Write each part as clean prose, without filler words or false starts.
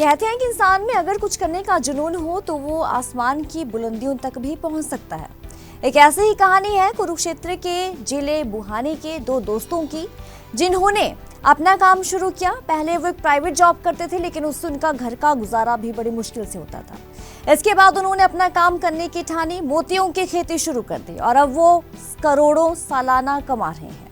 कहते हैं कि इंसान में अगर कुछ करने का जुनून हो तो वो आसमान की बुलंदियों तक भी पहुंच सकता है। एक ऐसी ही कहानी है कुरुक्षेत्र के जिले बुहानी के दो दोस्तों की, जिन्होंने अपना काम शुरू किया। पहले वो एक प्राइवेट जॉब करते थे, लेकिन उससे उनका घर का गुजारा भी बड़ी मुश्किल से होता था। इसके बाद उन्होंने अपना काम करने की ठानी, मोतियों की खेती शुरू कर दी और अब वो करोड़ों सालाना कमा रहे हैं।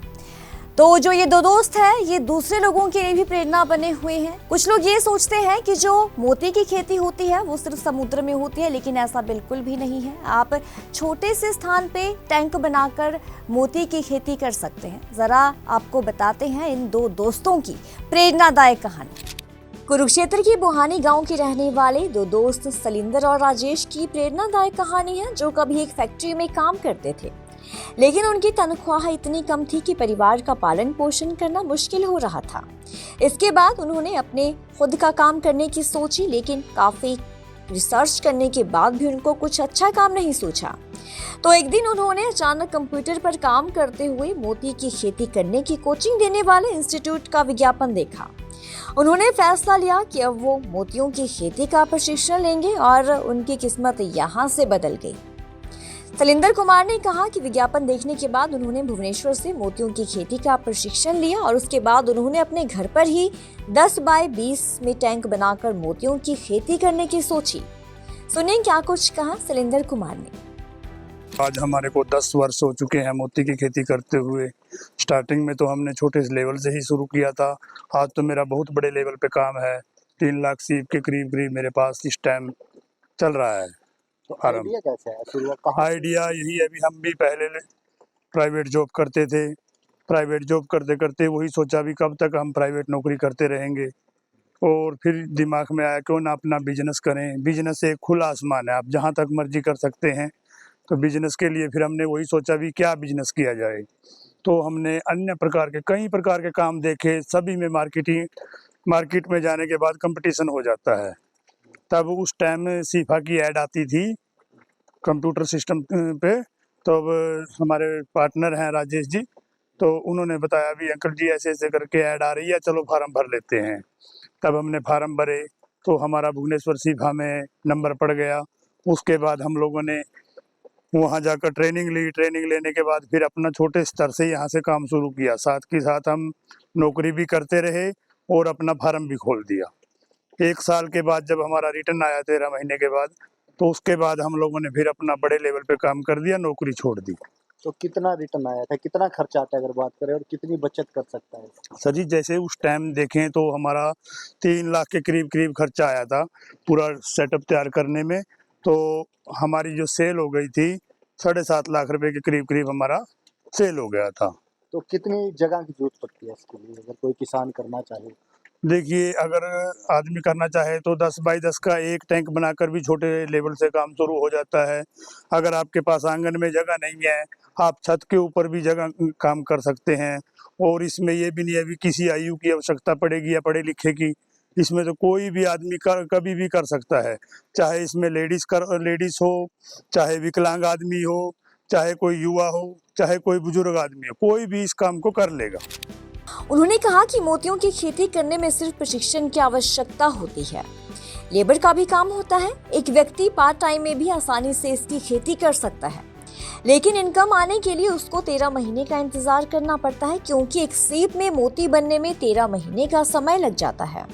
तो जो ये दो दोस्त हैं, ये दूसरे लोगों के लिए भी प्रेरणा बने हुए हैं। कुछ लोग ये सोचते हैं कि जो मोती की खेती होती है वो सिर्फ समुद्र में होती है, लेकिन ऐसा बिल्कुल भी नहीं है। आप छोटे से स्थान पे टैंक बनाकर मोती की खेती कर सकते हैं। जरा आपको बताते हैं इन दो दोस्तों की प्रेरणादायक कहानी। कुरुक्षेत्र की बुहानी गांव के रहने वाले दो दोस्त सलिंदर और राजेश की प्रेरणादायक कहानी है, जो कभी एक फैक्ट्री में काम करते थे, लेकिन उनकी तनख्वाह इतनी कम थी कि परिवार का पालन पोषण करना मुश्किल हो रहा था। इसके बाद उन्होंने अपने खुद का काम करने की सोची, लेकिन काफी रिसर्च करने के बाद भी उनको कुछ अच्छा काम नहीं सूझा। तो एक दिन उन्होंने अचानक कंप्यूटर पर काम करते हुए मोती की खेती करने की कोचिंग देने वाले इंस्टीट्यूट का विज्ञापन देखा। उन्होंने फैसला लिया कि अब वो मोतियों की खेती का प्रशिक्षण लेंगे और उनकी किस्मत यहाँ से बदल गई। सलिंदर कुमार ने कहा कि विज्ञापन देखने के बाद उन्होंने भुवनेश्वर से मोतियों की खेती का प्रशिक्षण लिया और उसके बाद उन्होंने अपने घर पर ही 10 बाय 20 में टैंक बनाकर मोतियों की खेती करने की सोची। सुनिए क्या कुछ कहा सलिंदर कुमार ने। आज हमारे को 10 वर्ष हो चुके हैं मोती की खेती करते हुए। स्टार्टिंग में तो हमने छोटे लेवल से ही शुरू किया था। आज तो मेरा बहुत बड़े लेवल पे काम है। 3 लाख सीप के करीब मेरे पास इस टाइम चल रहा है। तो आइडिया कैसे है, शुरुआत कहाँ से? आइडिया यही है, अभी हम भी पहले प्राइवेट जॉब करते थे। प्राइवेट जॉब करते करते वही सोचा भी कब तक हम प्राइवेट नौकरी करते रहेंगे, और फिर दिमाग में आया क्यों ना अपना बिजनेस करें। बिजनेस एक खुला आसमान है, आप जहाँ तक मर्जी कर सकते हैं। तो बिजनेस के लिए फिर हमने वही सोचा भी क्या बिजनेस किया जाए। तो हमने अन्य प्रकार के कई प्रकार के काम देखे, सभी में मार्केट में जाने के बाद कंपटीशन हो जाता है। तब उस टाइम सीफा की ऐड आती थी कंप्यूटर सिस्टम पे। तो अब हमारे पार्टनर हैं राजेश जी, तो उन्होंने बताया भी अंकल जी ऐसे ऐसे करके ऐड आ रही है, चलो फार्म भर लेते हैं। तब हमने फार्म भरे तो हमारा भुवनेश्वर सीफा में नंबर पड़ गया। उसके बाद हम लोगों ने वहाँ जाकर ट्रेनिंग ली। ट्रेनिंग लेने के बाद फिर अपना छोटे स्तर से यहाँ से काम शुरू किया। साथ के साथ हम नौकरी भी करते रहे और अपना फार्म भी खोल दिया। 1 साल के बाद जब हमारा रिटर्न आया 13 महीने के बाद, तो उसके बाद हम लोगों ने फिर अपना बड़े लेवल पे काम कर दिया, नौकरी छोड़ दी। तो कितना रिटर्न आया था, कितना खर्चा आता है अगर बात करें, और कितनी बचत कर सकता है? सर जी, जैसे उस टाइम देखें तो हमारा 3 लाख के करीब करीब खर्चा आया था पूरा सेटअप तैयार करने में। तो हमारी जो सेल हो गई थी 7.5 लाख रुपए के करीब करीब हमारा सेल हो गया था। तो कितनी जगह की जरूरत पड़ती है इसके लिए, अगर कोई किसान करना चाहे? देखिए, अगर आदमी करना चाहे तो 10 बाई 10 का एक टैंक बनाकर भी छोटे लेवल से काम शुरू हो जाता है। अगर आपके पास आंगन में जगह नहीं है, आप छत के ऊपर भी जगह काम कर सकते हैं। और इसमें ये भी नहीं है कि किसी आयु की आवश्यकता पड़ेगी या पढ़े लिखे की। इसमें तो कोई भी आदमी कभी भी कर सकता है, चाहे इसमें लेडीज हो, चाहे विकलांग आदमी हो, चाहे कोई युवा हो, चाहे कोई बुजुर्ग आदमी हो, कोई भी इस काम को कर लेगा। उन्होंने कहा कि मोतियों की खेती करने में सिर्फ प्रशिक्षण की आवश्यकता होती है, लेबर का भी काम होता है। एक व्यक्ति पार्ट टाइम में भी आसानी से इसकी खेती कर सकता है, लेकिन इनकम आने के लिए उसको 13 महीने का इंतजार करना पड़ता है, क्योंकि एक सीप में मोती बनने में 13 महीने का समय लग जाता है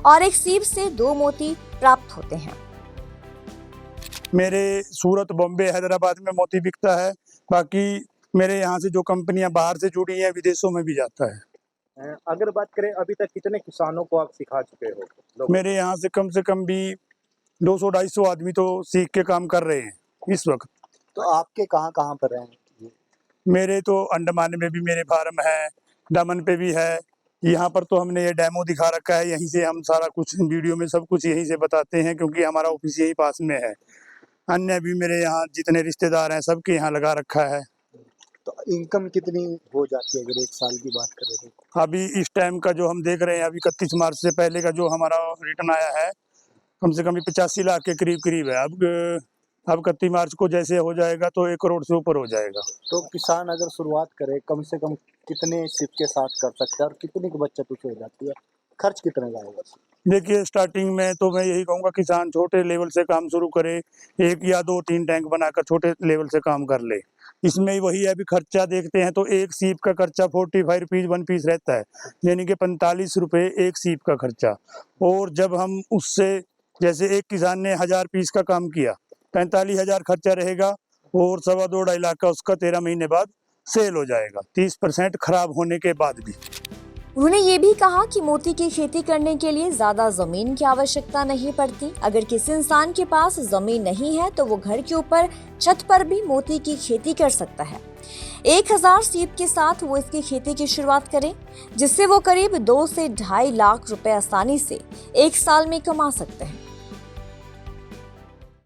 और एक सीप से 2 मोती प्राप्त होते हैं। मेरे सूरत, बॉम्बे, हैदराबाद में मोती बिकता है। बाकी मेरे यहाँ से जो कंपनियां बाहर से जुड़ी हैं, विदेशों में भी जाता है। अगर बात करें, अभी तक कितने किसानों को आप सिखा चुके हो? मेरे यहाँ से कम भी 200-250 आदमी तो सीख के काम कर रहे हैं इस वक्त। तो आपके कहाँ कहाँ पर हैं? मेरे तो अंडमान में भी मेरे फार्म है, दमन पे भी है। यहाँ पर तो हमने ये डेमो दिखा रखा है, यहीं से हम सारा कुछ वीडियो में सब कुछ यहीं से बताते हैं, क्योंकि हमारा ऑफिस यही पास में है। अन्य भी मेरे यहाँ जितने रिश्तेदार हैं सबके यहाँ लगा रखा है। तो इनकम कितनी हो जाती है अगर 1 साल की बात करें तो? अभी इस टाइम का जो हम देख रहे हैं, अभी 31 मार्च से पहले का जो हमारा रिटर्न आया है, कम से कम 85 लाख के करीब है। अब 31 मार्च को जैसे हो जाएगा तो 1 करोड़ से ऊपर हो जाएगा। तो किसान अगर शुरुआत करे, कम से कम कितने शिप के साथ कर सकता है और कितनी की बचत उसे हो जाती है, खर्च कितने का होगा? देखिए स्टार्टिंग में तो मैं यही कहूँगा किसान छोटे लेवल से काम शुरू करे, 1 या 2 3 टैंक बनाकर छोटे लेवल से काम कर ले। इसमें वही है, अभी खर्चा देखते हैं तो एक सीप का खर्चा 45 रुपीज़ 1 पीस रहता है, यानी कि 45 रुपए एक सीप का खर्चा। और जब हम उससे, जैसे एक किसान ने 1000 पीस का काम किया, 45,000 खर्चा रहेगा और 2.25 लाख का उसका 13 महीने बाद सेल हो जाएगा, 30% खराब होने के बाद भी। उन्होंने ये भी कहा कि मोती की खेती करने के लिए ज्यादा जमीन की आवश्यकता नहीं पड़ती। अगर किसी इंसान के पास जमीन नहीं है तो वो घर के ऊपर छत पर भी मोती की खेती कर सकता है। 1000 सीप के साथ वो इसकी खेती की शुरुआत करे, जिससे वो करीब 2 से 2.5 लाख रुपए आसानी से एक साल में कमा सकते हैं।